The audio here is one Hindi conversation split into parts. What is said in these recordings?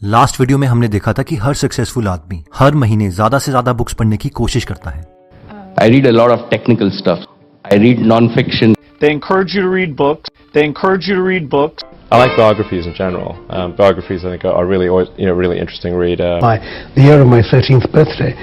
लास्ट वीडियो में हमने देखा था कि हर सक्सेसफुल आदमी हर महीने ज्यादा से ज्यादा बुक्स पढ़ने की कोशिश करता है। I read a lot of technical stuff. I read non-fiction. They encourage you to read books. They encourage you to read books. I like biographies in general. Biographies, I think, are really, really interesting read. The year of my 13th birthday,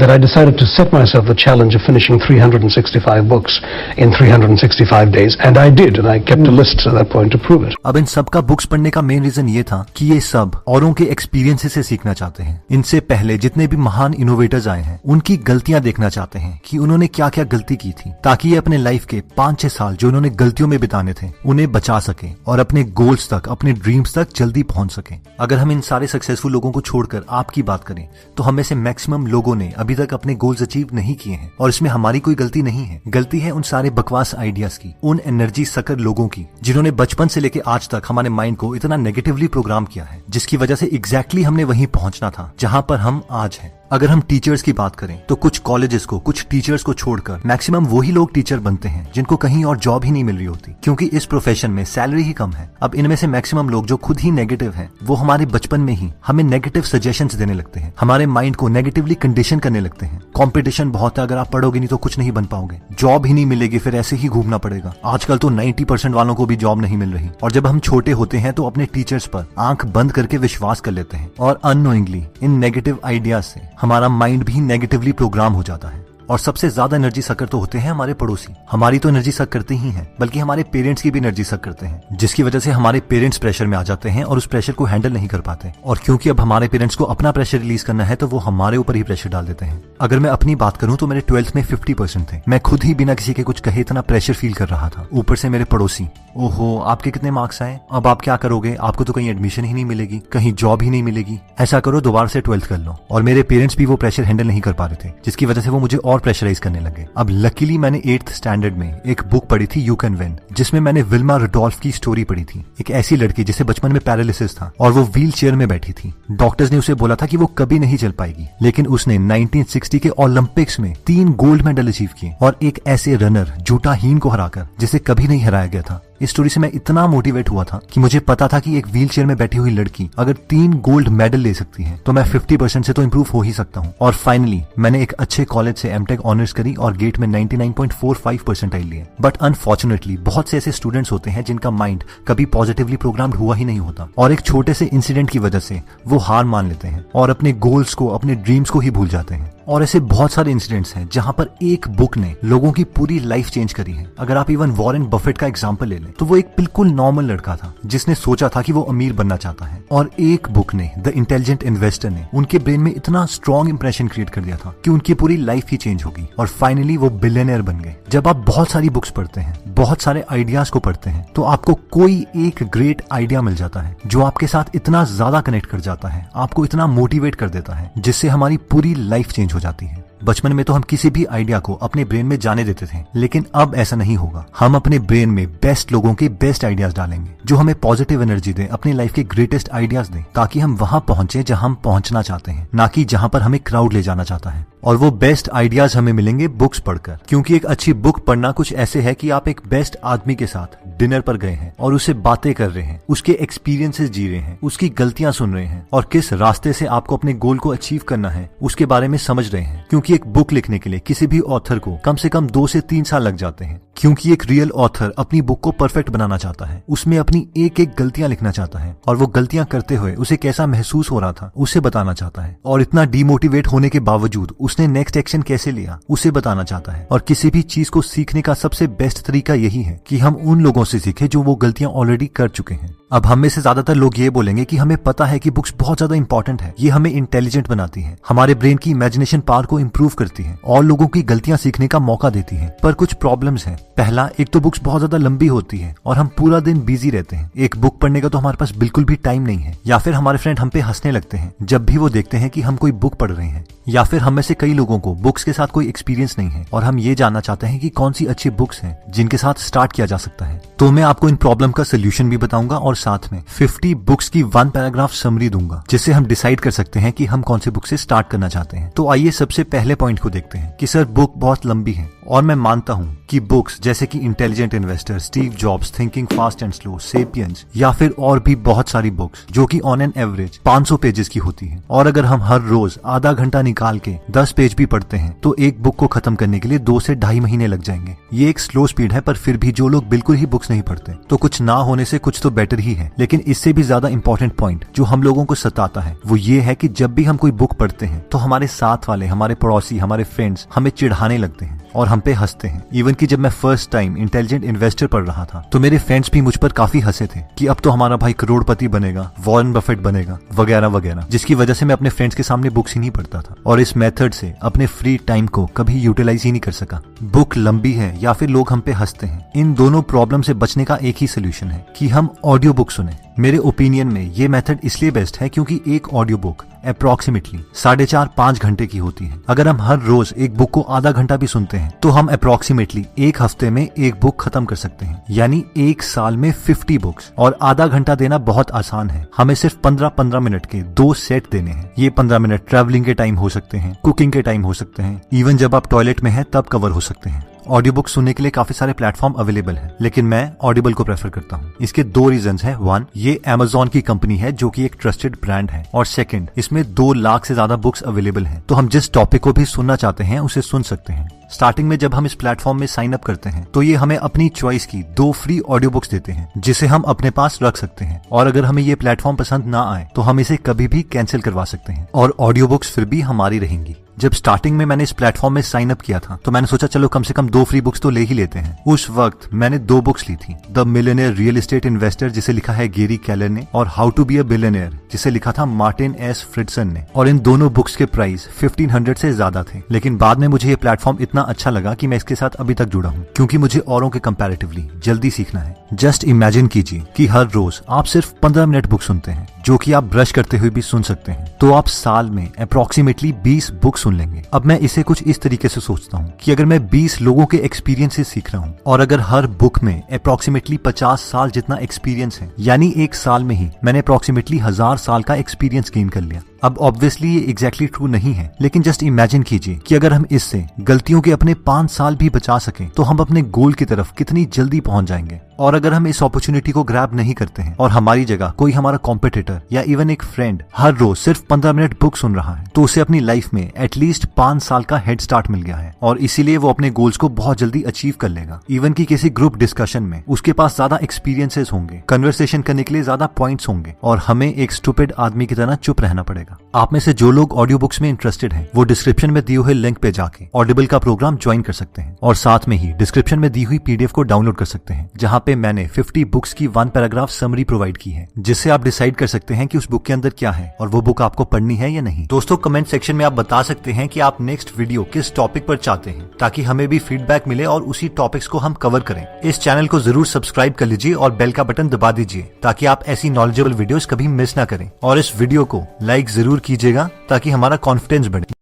that I decided to set myself the challenge of finishing 365 books in 365 days, and I did, and I kept a list at that point to prove it. अब इन सब का बुक्स पढ़ने का मेन रीजन ये था कि ये सब औरों के एक्सपीरियंसेस से सीखना चाहते हैं। इनसे पहले जितने भी महान इनोवेटर्स आए हैं उनकी गलतियां देखना चाहते हैं कि उन्होंने क्या क्या गलती की थी, ताकि ये अपने लाइफ के 5-6 साल जो उन्होंने गलतियों में बिताने थे उन्हें बचा सके और अपने गोल्स तक, अपने ड्रीम्स तक जल्दी पहुंच सके। अगर हम इन सारे सक्सेसफुल लोगों को छोड़कर आपकी बात करें तो हम में से मैक्सिमम लोगों ने अभी तक अपने गोल्स अचीव नहीं किए हैं, और इसमें हमारी कोई गलती नहीं है। गलती है उन सारे बकवास आइडियाज की, उन एनर्जी सकर लोगों की जिन्होंने बचपन से लेकर आज तक हमारे माइंड को इतना नेगेटिवली प्रोग्राम किया है, जिसकी वजह से एग्जैक्टली हमने वहीं पहुंचना था जहां पर हम आज हैं। अगर हम टीचर्स की बात करें तो कुछ कॉलेजेस को, कुछ टीचर्स को छोड़कर मैक्सिमम वही लोग टीचर बनते हैं जिनको कहीं और जॉब ही नहीं मिल रही होती, क्योंकि इस प्रोफेशन में सैलरी ही कम है। अब इनमें से मैक्सिमम लोग जो खुद ही नेगेटिव हैं, वो हमारे बचपन में ही हमें नेगेटिव सजेशंस देने लगते हैं, हमारे माइंड को नेगेटिवली कंडीशन करने लगते हैं। कंपटीशन बहुत है, अगर आप पढ़ोगे नहीं तो कुछ नहीं बन पाओगे, जॉब ही नहीं मिलेगी, फिर ऐसे ही घूमना पड़ेगा। आजकल तो 90% वालों को भी जॉब नहीं मिल रही, और जब हम छोटे होते हैं तो अपने टीचर्स पर आंख बंद करके विश्वास कर लेते हैं, और अननोइंगली इन नेगेटिव आइडियाज से हमारा माइंड भी नेगेटिवली प्रोग्राम हो जाता है। और सबसे ज्यादा एनर्जी सकर तो होते हैं हमारे पड़ोसी। हमारी तो एनर्जी सक करते ही हैं, बल्कि हमारे पेरेंट्स की भी एनर्जी सक करते हैं, जिसकी वजह से हमारे पेरेंट्स प्रेशर में आ जाते हैं और उस प्रेशर को हैंडल नहीं कर पाते। और क्योंकि अब हमारे पेरेंट्स को अपना प्रेशर रिलीज करना है तो वो हमारे ऊपर ही प्रेशर डाल देते हैं। अगर मैं अपनी बात करूं तो मेरे 12th में 50% थे। मैं खुद ही बिना किसी के कुछ कहे इतना प्रेशर फील कर रहा था। ऊपर से मेरे पड़ोसी, ओहो आपके कितने मार्क्स आए, अब आप क्या करोगे, आपको तो कहीं एडमिशन ही नहीं मिलेगी, कहीं जॉब ही नहीं मिलेगी, ऐसा करो दोबारा से 12th कर लो। और मेरे पेरेंट्स भी वो प्रेशर हैंडल नहीं कर पा रहे थे, जिसकी वजह से वो मुझे और प्रेशराइज करने लगे। अब लकीली मैंने 8th स्टैंडर्ड में एक बुक पढ़ी थी, यू कैन विन, जिसमें मैंने विल्मा रुडोल्फ की स्टोरी पढ़ी थी। एक ऐसी लड़की जिसे बचपन में पैरालिसिस था और वो व्हील चेयर में बैठी थी। डॉक्टर्स ने उसे बोला था कि वो कभी नहीं चल पाएगी, लेकिन उसने 1960 के ओलंपिक्स में 3 गोल्ड मेडल अचीव किए, और एक ऐसे रनर जूटा हीन को हराकर जिसे कभी नहीं हराया गया था। इस स्टोरी से मैं इतना मोटिवेट हुआ था कि मुझे पता था कि एक व्हील चेयर में बैठी हुई लड़की अगर 3 गोल्ड मेडल ले सकती है तो मैं 50% से तो इम्प्रूव हो ही सकता हूँ। और फाइनली मैंने एक अच्छे कॉलेज से एमटेक ऑनर्स करी और गेट में 99.45% लिए। बट अनफॉर्चुनेटली बहुत से ऐसे स्टूडेंट्स होते हैं जिनका माइंड कभी पॉजिटिवली प्रोग्राम्ड हुआ ही नहीं होता, और एक छोटे से इंसिडेंट की वजह से वो हार मान लेते हैं और अपने गोल्स को, अपने ड्रीम्स को ही भूल जाते हैं। और ऐसे बहुत सारे इंसिडेंट्स हैं जहां पर एक बुक ने लोगों की पूरी लाइफ चेंज करी है। अगर आप इवन वॉरेन बफेट का एग्जांपल ले लें तो वो एक बिल्कुल नॉर्मल लड़का था जिसने सोचा था कि वो अमीर बनना चाहता है, और एक बुक ने, द इंटेलिजेंट इन्वेस्टर ने, उनके ब्रेन में इतना स्ट्रॉन्ग इंप्रेशन क्रिएट कर दिया था कि उनकी पूरी लाइफ ही चेंज होगी और फाइनली वो बिलियनियर बन गए। जब आप बहुत सारी बुक्स पढ़ते हैं, बहुत सारे आइडियाज को पढ़ते हैं, तो आपको कोई एक ग्रेट आइडिया मिल जाता है जो आपके साथ इतना ज्यादा कनेक्ट कर जाता है, आपको इतना मोटिवेट कर देता है, जिससे हमारी पूरी लाइफ चेंज हो जाती है। बचपन में तो हम किसी भी आइडिया को अपने ब्रेन में जाने देते थे, लेकिन अब ऐसा नहीं होगा। हम अपने ब्रेन में बेस्ट लोगों के बेस्ट आइडियाज डालेंगे जो हमें पॉजिटिव एनर्जी दें, अपनी लाइफ के ग्रेटेस्ट आइडियाज दें, ताकि हम वहां पहुंचे जहां हम पहुंचना चाहते हैं, ना कि जहां पर हमें क्राउड ले जाना चाहता है। और वो बेस्ट आइडियाज हमें मिलेंगे बुक्स पढ़कर, क्योंकि एक अच्छी बुक पढ़ना कुछ ऐसे है कि आप एक बेस्ट आदमी के साथ डिनर पर गए हैं और उससे बातें कर रहे हैं, उसके एक्सपीरियंसेस जी रहे हैं, उसकी गलतियां सुन रहे हैं, और किस रास्ते से आपको अपने गोल को अचीव करना है उसके बारे में समझ रहे हैं। क्योंकि एक बुक लिखने के लिए किसी भी ऑथर को कम से कम 2 से 3 साल लग जाते हैं, क्योंकि एक रियल ऑथर अपनी बुक को परफेक्ट बनाना चाहता है, उसमें अपनी एक एक गलतियां लिखना चाहता है, और वो गलतियां करते हुए उसे कैसा महसूस हो रहा था उसे बताना चाहता है, और इतना डीमोटिवेट होने के बावजूद उसने नेक्स्ट एक्शन कैसे लिया उसे बताना चाहता है। और किसी भी चीज को सीखने का सबसे बेस्ट तरीका यही है कि हम उन लोगों से सीखें जो वो गलतियां ऑलरेडी कर चुके हैं। अब हम में से ज्यादातर लोग ये बोलेंगे कि हमें पता है कि बुक्स बहुत ज्यादा इंपॉर्टेंट है, ये हमें इंटेलिजेंट बनाती है, हमारे ब्रेन की इमेजिनेशन पावर को इंप्रूव करती है और लोगों की गलतियां सीखने का मौका देती है। पर कुछ प्रॉब्लम्स हैं। पहला, एक तो बुक्स बहुत ज्यादा लंबी होती है और हम पूरा दिन बिजी रहते हैं। एक बुक पढ़ने का तो हमारे पास बिल्कुल भी टाइम नहीं है, या फिर हमारे फ्रेंड हम पे हंसने लगते हैं जब भी वो देखते हैं कि हम कोई बुक पढ़ रहे हैं। या फिर हम में से कई लोगों को बुक्स के साथ कोई एक्सपीरियंस नहीं है और हम ये जानना चाहते हैं कि कौन सी अच्छी बुक्स हैं जिनके साथ स्टार्ट किया जा सकता है। तो मैं आपको इन प्रॉब्लम का सोल्यूशन भी बताऊंगा और साथ में 50 बुक्स की 1 पैराग्राफ समरी दूंगा, जिससे हम डिसाइड कर सकते हैं कि हम कौन सी बुक से स्टार्ट करना चाहते हैं। तो आइए सबसे पहले पॉइंट को देखते हैं कि सर बुक बहुत लंबी है, और मैं मानता हूं कि बुक्स जैसे कि intelligent investor, Steve jobs, thinking fast and slow, sapiens या फिर और भी बहुत सारी बुक्स जो कि ऑन एन एवरेज 500 पेजेस की होती है, और अगर हम हर रोज आधा घंटा निकाल के 10 पेज भी पढ़ते हैं तो एक बुक को खत्म करने के लिए 2 से 2.5 महीने लग जाएंगे। ये एक स्लो स्पीड है, पर फिर भी जो लोग बिल्कुल ही बुक्स नहीं पढ़ते तो कुछ ना होने से कुछ तो बेटर ही है। लेकिन इससे भी ज्यादा इंपॉर्टेंट पॉइंट जो हम लोगों को सताता है वो ये है कि जब भी हम कोई बुक पढ़ते हैं तो हमारे साथ वाले, हमारे पड़ोसी, हमारे फ्रेंड्स हमें चिढ़ाने लगते हैं और हम पे हंसते हैं। इवन कि जब मैं फर्स्ट टाइम इंटेलिजेंट इन्वेस्टर पढ़ रहा था तो मेरे फ्रेंड्स भी मुझ पर काफी हंसे थे कि अब तो हमारा भाई करोड़पति बनेगा, वॉरेन बफेट बनेगा, वगैरह वगैरह, जिसकी वजह से मैं अपने फ्रेंड्स के सामने बुक्स ही नहीं पढ़ता था और इस मेथड से अपने फ्री टाइम को कभी यूटिलाइज ही नहीं कर सका। बुक लंबी है या फिर लोग हम पे हंसते हैं, इन दोनों प्रॉब्लम से बचने का एक ही सोल्यूशन है कि हम ऑडियो बुक सुने। मेरे ओपिनियन में ये मेथड इसलिए बेस्ट है क्योंकि एक ऑडियो बुक अप्रोक्सीमेटली 4.5-5 घंटे की होती है। अगर हम हर रोज एक बुक को आधा घंटा भी सुनते हैं तो हम अप्रोक्सीमेटली एक हफ्ते में एक बुक खत्म कर सकते हैं, यानी एक साल में 50 बुक्स। और आधा घंटा देना बहुत आसान है, हमें सिर्फ 15-15 मिनट के 2 सेट देने हैं। ये 15 मिनट ट्रैवलिंग के टाइम हो सकते हैं, कुकिंग के टाइम हो सकते हैं, इवन जब आप टॉयलेट में हैं तब कवर हो सकते हैं। ऑडियो बुक सुनने के लिए काफी सारे प्लेटफॉर्म अवेलेबल हैं, लेकिन मैं ऑडिबल को प्रेफर करता हूँ। इसके 2 रीजंस हैं। 1, ये अमेज़न की कंपनी है जो कि एक ट्रस्टेड ब्रांड है, और सेकंड, इसमें 2 लाख से ज्यादा बुक्स अवेलेबल हैं, तो हम जिस टॉपिक को भी सुनना चाहते हैं उसे सुन सकते हैं। स्टार्टिंग में जब हम इस प्लेटफॉर्म में साइन अप करते हैं तो ये हमें अपनी चॉइस की 2 फ्री ऑडियो बुक्स देते हैं जिसे हम अपने पास रख सकते हैं, और अगर हमें ये प्लेटफॉर्म पसंद ना आए तो हम इसे कभी भी कैंसिल करवा सकते हैं और ऑडियो बुक्स फिर भी हमारी रहेंगी। जब स्टार्टिंग में मैंने इस प्लेटफॉर्म में साइन अप किया था तो मैंने सोचा चलो कम से कम 2 फ्री बुक्स तो ले ही लेते हैं। उस वक्त मैंने 2 बुक्स ली थी, the millionaire real estate investor जिसे लिखा है गेरी केलर ने, और how to be a billionaire जिसे लिखा था मार्टिन एस फ्रिडसन ने, और इन दोनों बुक्स के प्राइस 1500 से ज्यादा थे। लेकिन बाद में मुझे ये प्लेटफॉर्म इतना अच्छा लगा कि मैं इसके साथ अभी तक जुड़ा हूँ, क्योंकि मुझे औरों के कंपैरेटिवली जल्दी सीखना है। जस्ट इमेजिन कीजिए कि हर रोज आप सिर्फ 15 मिनट बुक सुनते हैं, जो कि आप ब्रश करते हुए भी सुन सकते हैं, तो आप साल में अप्रोक्सीमेटली 20 बुक सुन लेंगे। अब मैं इसे कुछ इस तरीके से सोचता हूँ कि अगर मैं 20 लोगों के एक्सपीरियंस से सीख रहा हूँ और अगर हर बुक में अप्रोक्सीमेटली 50 साल जितना एक्सपीरियंस है, यानी एक साल में ही मैंने अप्रोक्सीमेटली 1000 साल का एक्सपीरियंस गेन कर लिया। अब ऑब्वियसली ये एग्जैक्टली ट्रू नहीं है, लेकिन जस्ट इमेजिन कीजिए कि अगर हम इससे गलतियों के अपने 5 साल भी बचा सकें तो हम अपने गोल की तरफ कितनी जल्दी पहुंच जाएंगे। और अगर हम इस अपॉर्चुनिटी को ग्रैब नहीं करते हैं और हमारी जगह कोई हमारा कॉम्पिटिटर या इवन एक फ्रेंड हर रोज सिर्फ 15 मिनट बुक सुन रहा है, तो उसे अपनी लाइफ में एटलीस्ट 5 साल का हेड स्टार्ट मिल गया है, और इसीलिए वो अपने गोल्स को बहुत जल्दी अचीव कर लेगा। इवन की किसी ग्रुप डिस्कशन में उसके पास ज्यादा एक्सपीरियंसेस होंगे, कन्वर्सेशन करने के लिए ज्यादा पॉइंट्स होंगे, और हमें एक स्टूपिड आदमी की तरह चुप रहना पड़ेगा। आप में से जो लोग ऑडियो बुक्स में इंटरेस्टेड हैं, वो डिस्क्रिप्शन में दिए हुए लिंक पे जाके ऑडिबल का प्रोग्राम ज्वाइन कर सकते हैं, और साथ में ही डिस्क्रिप्शन में दी हुई PDF को डाउनलोड कर सकते हैं, जहां पे मैंने 50 बुक्स की 1 पैराग्राफ समरी प्रोवाइड की है, जिससे आप डिसाइड कर सकते हैं कि उस बुक के अंदर क्या है और वो बुक आपको पढ़नी है या नहीं। दोस्तों, कमेंट सेक्शन में आप बता सकते हैं कि आप नेक्स्ट वीडियो किस टॉपिक पर चाहते हैं, ताकि हमें भी फीडबैक मिले और उसी टॉपिक्स को हम कवर करें। इस चैनल को जरूर सब्सक्राइब कर लीजिए और बेल का बटन दबा दीजिए, ताकि आप ऐसी नॉलेजेबल वीडियोस कभी मिस ना करें, और इस वीडियो को लाइक जरूर कीजिएगा ताकि हमारा कॉन्फिडेंस बढ़े।